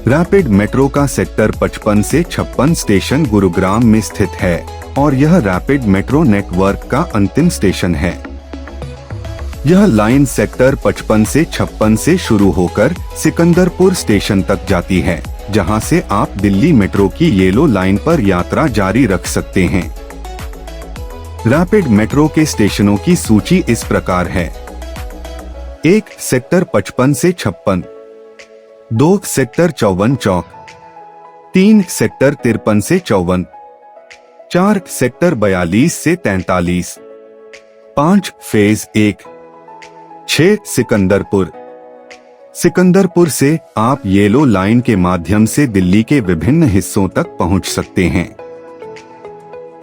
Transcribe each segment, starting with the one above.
Rapid metro का sector 55 से 56 station Gurugram में स्थित है और यह रैपिड मेट्रो नेटवर्क का अंतिम स्टेशन है। यह लाइन सेक्टर 55 से 56 से शुरू होकर सिकंदरपुर स्टेशन तक जाती है, जहां से आप दिल्ली मेट्रो की येलो लाइन पर यात्रा जारी रख सकते हैं। रैपिड मेट्रो के स्टेशनों की सूची इस प्रकार है। 1 सेक्टर 55 से 56, 2 सेक्टर 54 चौक, 3 सेक्टर 53 से 54, 4 सेक्टर 42 से 43, 5 फेज 1, 6 सिकंदरपुर। सिकंदरपुर से आप येलो लाइन के माध्यम से दिल्ली के विभिन्न हिस्सों तक पहुंच सकते हैं।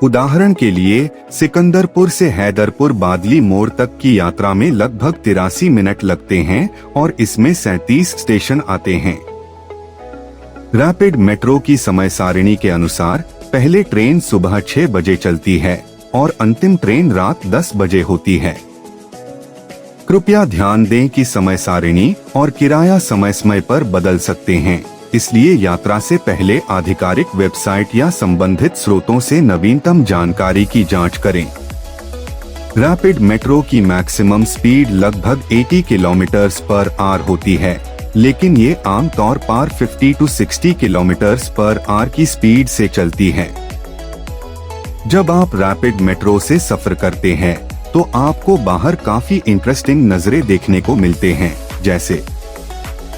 उदाहरण के लिए सिकंदरपुर से हैदरपुर बादली मोड़ तक की यात्रा में लगभग 83 मिनट लगते हैं और इसमें 37 स्टेशन आते हैं। रैपिड मेट्रो की समय सारिणी के अनुसार पहले ट्रेन सुबह 6 बजे चलती है और अंतिम ट्रेन रात 10 बजे होती है। कृपया ध्यान दें कि समय सारिणी और किराया समय समय पर बदल सकते हैं, इसलिए यात्रा से पहले आधिकारिक वेबसाइट या संबंधित स्रोतों से नवीनतम जानकारी की जांच करें। रैपिड मेट्रो की मैक्सिमम स्पीड लगभग 80 किलोमीटर/आवर होती है, लेकिन ये आमतौर पर 50 से 60 किलोमीटर/आवर की स्पीड से चलती है। जब आप रैपिड मेट्रो से सफर करते हैं, तो आपको बाहर काफी इंटरेस्टिंग नजरें देखने को मिलते हैं, जैसे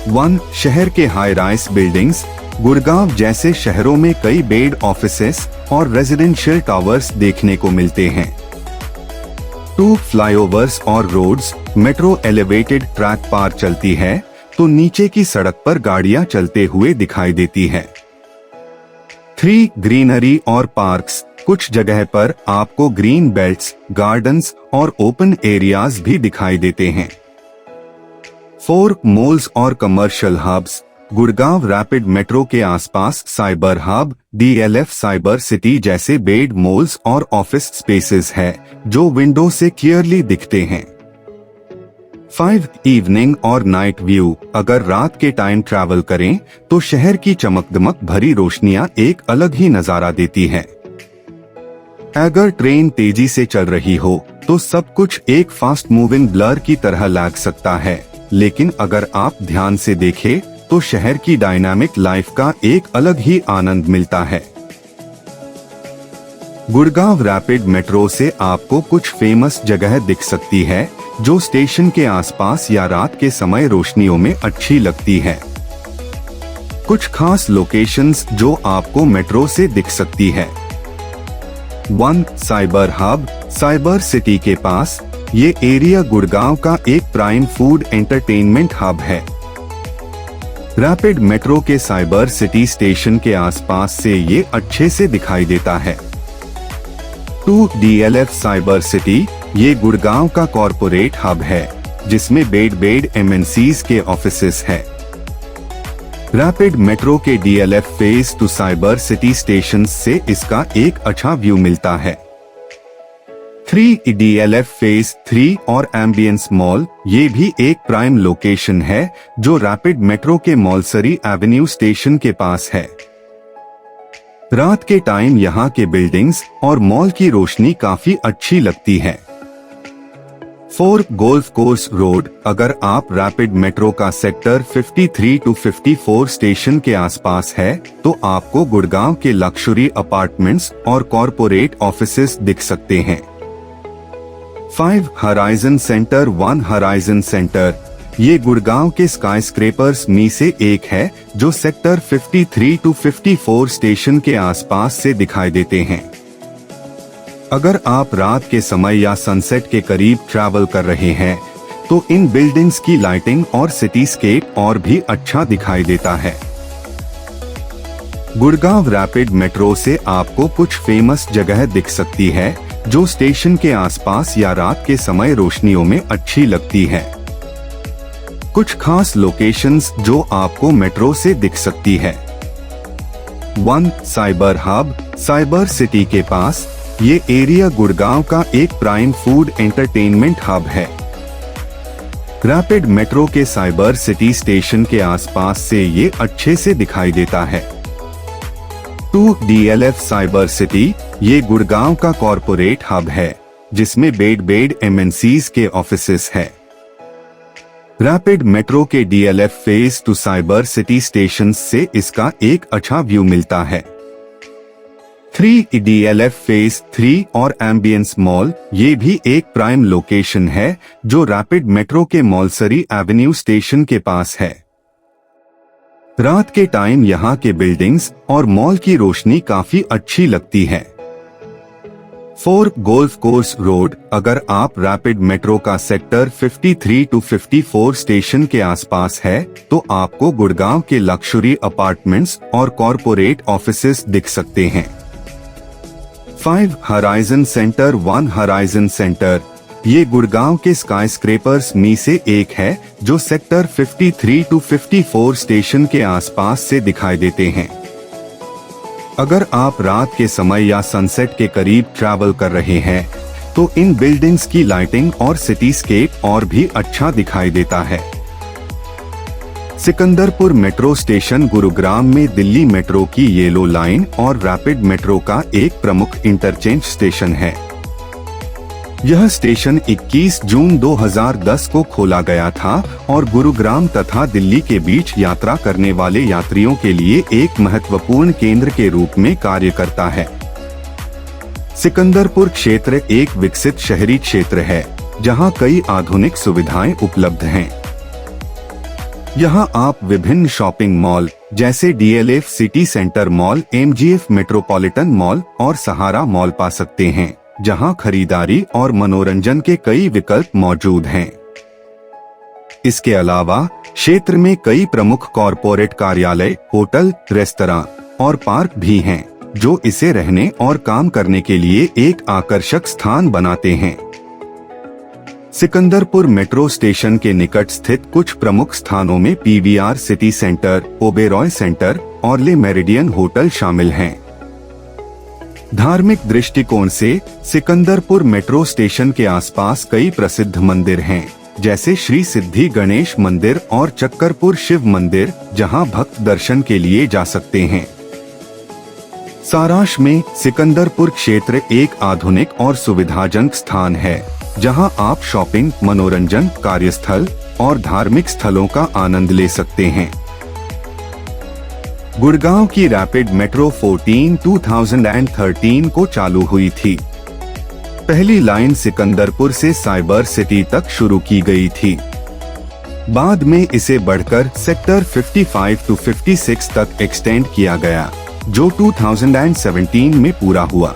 1 शहर के हाई राइज बिल्डिंग्स। गुड़गांव जैसे शहरों में कई बेड ऑफिसेस और रेजिडेंशियल टावर्स देखने को मिलते हैं। 2 फ्लाईओवर्स और रोड्स। मेट्रो एलिवेटेड ट्रैक पर चलती है, तो नीचे की सड़क पर गाड़ियां चलते हुए दिखाई देती है। 3 ग्रीनरी और पार्क्स। कुछ जगह पर आपको ग्रीन बेल्ट्स, गार्डन्स और ओपन एरियाज भी दिखाई देते हैं। 4 मॉल्स और commercial hubs. Gurgaon rapid metro के आसपास cyber hub, DLF cyber city जैसे बेड मॉल्स और ऑफिस स्पेसेस है, जो विंडो से क्लियरली दिखते हैं। 5 इवनिंग और नाइट व्यू। अगर रात के टाइम ट्रैवल करें, तो शहर की चमकदमक भरी रोशनियां एक अलग ही नजारा देती है। अगर ट्रेन तेजी से चल रही हो, तो सब कुछ एक फास्ट मूविंग ब्लर की तरह लग सकता है, लेकिन अगर आप ध्यान से देखें, तो शहर की डायनामिक लाइफ का एक अलग ही आनंद मिलता है। गुड़गांव रैपिड मेट्रो से आपको कुछ फेमस जगह दिख सकती है, जो स्टेशन के आसपास या रात के समय रोशनियों में अच्छी लगती है। कुछ खास लोकेशंस जो आपको मेट्रो से दिख सकती है। 1 साइबर हब। साइबर सिटी के पास ये एरिया गुड़गांव का एक प्राइम फूड एंटरटेनमेंट हब है। रैपिड मेट्रो के साइबर सिटी स्टेशन के आसपास से ये अच्छे से दिखाई देता है। 2 DLF साइबर सिटी। ये गुड़गांव का कॉरपोरेट हब है, जिसमें बेड MNCs के ऑफिसेस है। रैपिड मेट्रो के DLF phase 2 cyber city station से इसका एक अच्छा व्यू मिलता है। 3 DLF फेज 3 और एम्बियंस मॉल। ये भी एक प्राइम लोकेशन है, जो रैपिड मेट्रो के मॉलसरी एवेन्यू स्टेशन के पास है। रात के टाइम यहाँ के बिल्डिंग्स और मॉल की रोशनी काफी अच्छी लगती है। 4 गोल्फ कोर्स रोड। अगर आप रैपिड मेट्रो का सेक्टर 53 to 54 स्टेशन के आसपास है, तो आपको गुड़गांव के लक्जरी अपार्टमेंट्स और कॉरपोरेट ऑफिसेस दिख सकते हैं। 5 हराइजन सेंटर। 1 horizon centre. ये गुड़गांव के स्काईस्क्रेपर्स में से एक है, जो सेक्टर 53 to 54 स्टेशन के आसपास से दिखाई देते हैं। अगर आप रात के समय या सनसेट के करीब ट्रैवल कर रहे हैं, तो इन बिल्डिंग्स की लाइटिंग और सिटीस्केप और भी अच्छा दिखाई देता है। गुड़गांव रैपिड मेट्रो से आपको कुछ फेमस जगह दिख सकती है, जो स्टेशन के आसपास या रात के समय रोशनियों में अच्छी लगती है। कुछ खास लोकेशंस जो आपको मेट्रो से दिख सकती है। 1 साइबर हब। साइबर सिटी के पास ये एरिया गुड़गांव का एक प्राइम फूड एंटरटेनमेंट हब है। रैपिड मेट्रो के साइबर सिटी स्टेशन के आसपास से ये अच्छे से दिखाई देता है। 2DLF साइबर सिटी ये गुड़गांव का कॉरपोरेट हब है जिसमें बेड MNCs के ऑफिसेस है। रैपिड मेट्रो के DLF phase 2 cyber city station से इसका एक अच्छा व्यू मिलता है। 3DLF फेज 3 और एम्बियंस मॉल ये भी एक प्राइम लोकेशन है जो रैपिड मेट्रो के मॉलसरी एवेन्यू स्टेशन के पास है। रात के टाइम यहाँ के बिल्डिंग्स और मॉल की रोशनी काफी अच्छी लगती है। 4 गोल्फ कोर्स रोड अगर आप रैपिड मेट्रो का सेक्टर 53 to 54 स्टेशन के आसपास है तो आपको गुड़गांव के लक्जरी अपार्टमेंट्स और कॉरपोरेट ऑफिसेस दिख सकते हैं। 5 हराइजन सेंटर 1 हराइजन सेंटर ये गुड़गांव के स्काईस्क्रेपर्स में से एक है जो सेक्टर 53 to 54 स्टेशन के आसपास से दिखाई देते हैं। अगर आप रात के समय या सनसेट के करीब ट्रैवल कर रहे हैं तो इन बिल्डिंग्स की लाइटिंग और सिटीस्केप और भी अच्छा दिखाई देता है। सिकंदरपुर मेट्रो स्टेशन गुरुग्राम में दिल्ली मेट्रो की येलो लाइन और रैपिड मेट्रो का एक प्रमुख इंटरचेंज स्टेशन है। यह स्टेशन 21 जून 2010 को खोला गया था और गुरुग्राम तथा दिल्ली के बीच यात्रा करने वाले यात्रियों के लिए एक महत्वपूर्ण केंद्र के रूप में कार्य करता है। सिकंदरपुर क्षेत्र एक विकसित शहरी क्षेत्र है जहां कई आधुनिक सुविधाएं उपलब्ध हैं। यहाँ आप विभिन्न शॉपिंग मॉल जैसे DLF city centre mall, MGF metropolitan mall और सहारा मॉल पा सकते हैं जहाँ खरीदारी और मनोरंजन के कई विकल्प मौजूद हैं। इसके अलावा क्षेत्र में कई प्रमुख कॉरपोरेट कार्यालय, होटल, रेस्तरां और पार्क भी हैं जो इसे रहने और काम करने के लिए एक आकर्षक स्थान बनाते हैं। सिकंदरपुर मेट्रो स्टेशन के निकट स्थित कुछ प्रमुख स्थानों में PVR city centre, Oberoi centre और ले मेरिडियन होटल शामिल हैं। धार्मिक दृष्टिकोण से सिकंदरपुर मेट्रो स्टेशन के आसपास कई प्रसिद्ध मंदिर हैं जैसे श्री सिद्धि गणेश मंदिर और चक्करपुर शिव मंदिर जहां भक्त दर्शन के लिए जा सकते हैं। सारांश में सिकंदरपुर क्षेत्र एक आधुनिक और सुविधाजनक स्थान है जहां आप शॉपिंग, मनोरंजन, कार्यस्थल और धार्मिक स्थलों का आनंद ले सकते हैं। गुड़गांव की रैपिड मेट्रो 14 2013 को चालू हुई थी। पहली लाइन सिकंदरपुर से साइबर सिटी तक शुरू की गई थी। बाद में इसे बढ़कर सेक्टर 55 to 56 तक एक्सटेंड किया गया जो 2017 में पूरा हुआ।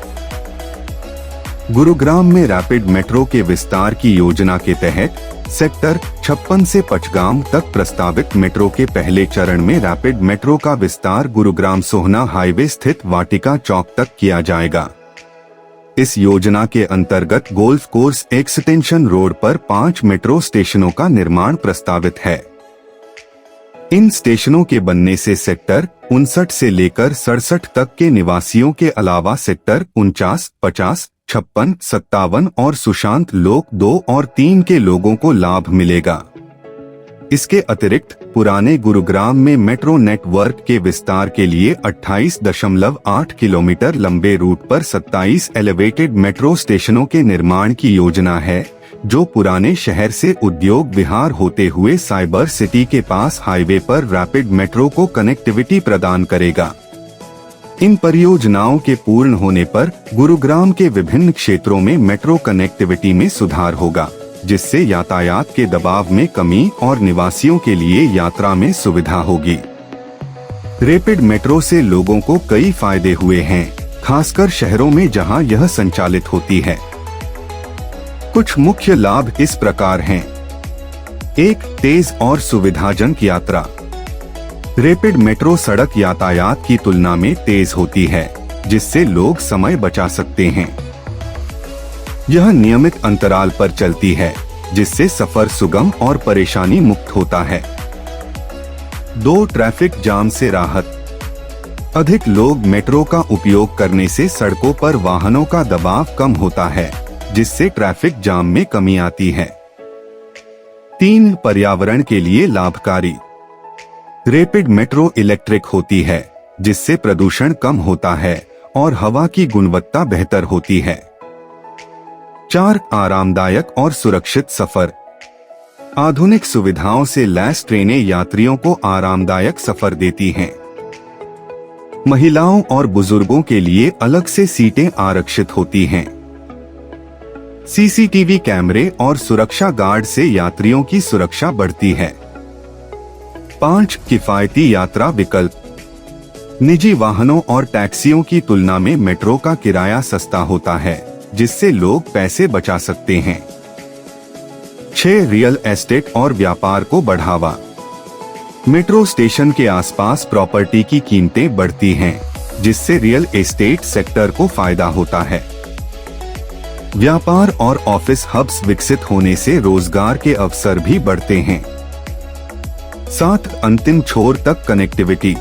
गुरुग्राम में रैपिड मेट्रो के विस्तार की योजना के तहत सेक्टर 56 से पचगाम तक प्रस्तावित मेट्रो के पहले चरण में रैपिड मेट्रो का विस्तार गुरुग्राम सोहना हाईवे स्थित वाटिका चौक तक किया जाएगा। इस योजना के अंतर्गत गोल्फ कोर्स एक्सटेंशन रोड पर 5 मेट्रो स्टेशनों का निर्माण प्रस्तावित है। इन स्टेशनों के बनने से सेक्टर 59 से लेकर 67 तक के निवासियों के अलावा सेक्टर 49, 50, 56, 57 और सुशांत लोक 2 और 3 के लोगों को लाभ मिलेगा। इसके अतिरिक्त पुराने गुरुग्राम में मेट्रो नेटवर्क के विस्तार के लिए 28.8 किलोमीटर लंबे रूट पर 27 एलिवेटेड मेट्रो स्टेशनों के निर्माण की योजना है जो पुराने शहर से उद्योग विहार होते हुए साइबर सिटी के पास हाईवे पर रैपिड मेट्रो को कनेक्टिविटी प्रदान करेगा। इन परियोजनाओं के पूर्ण होने पर गुरुग्राम के विभिन्न क्षेत्रों में मेट्रो कनेक्टिविटी में सुधार होगा जिससे यातायात के दबाव में कमी और निवासियों के लिए यात्रा में सुविधा होगी। रैपिड मेट्रो से लोगों को कई फायदे हुए हैं, खासकर शहरों में जहां यह संचालित होती है। कुछ मुख्य लाभ इस प्रकार हैं। 1. तेज और सुविधाजनक यात्रा। रैपिड मेट्रो सड़क यातायात की तुलना में तेज होती है जिससे लोग समय बचा सकते हैं। यह नियमित अंतराल पर चलती है जिससे सफर सुगम और परेशानी मुक्त होता है। 2. ट्रैफिक जाम से राहत। अधिक लोग मेट्रो का उपयोग करने से सड़कों पर वाहनों का दबाव कम होता है जिससे ट्रैफिक जाम में कमी आती है। 3 पर्यावरण के लिए लाभकारी। रैपिड मेट्रो इलेक्ट्रिक होती है, जिससे प्रदूषण कम होता है और हवा की गुणवत्ता बेहतर होती है। 4 आरामदायक और सुरक्षित सफर। आधुनिक सुविधाओं से लैस ट्रेनें यात्रियों को आरामदायक सफर देती हैं। महिलाओं और बुजुर्गों के लिए अलग से सीटें आरक्षित होती हैं। सीसीटीवी कैमरे और सुरक्षा गार्ड से यात्रियों की सुरक्षा बढ़ती है। 5 किफायती यात्रा विकल्प। निजी वाहनों और टैक्सियों की तुलना में मेट्रो का किराया सस्ता होता है, जिससे लोग पैसे बचा सकते हैं। 6 रियल एस्टेट और व्यापार को बढ़ावा। मेट्रो स्टेशन के आसपास प्रॉपर्टी की कीमतें बढ़ती हैं, जिससे रियल एस्टेट सेक्टर को फायदा होता है। व्यापार और ऑफिस हब्स विकसित होने से रोजगार के अवसर भी बढ़ते हैं। 7 अंतिम छोर तक कनेक्टिविटी।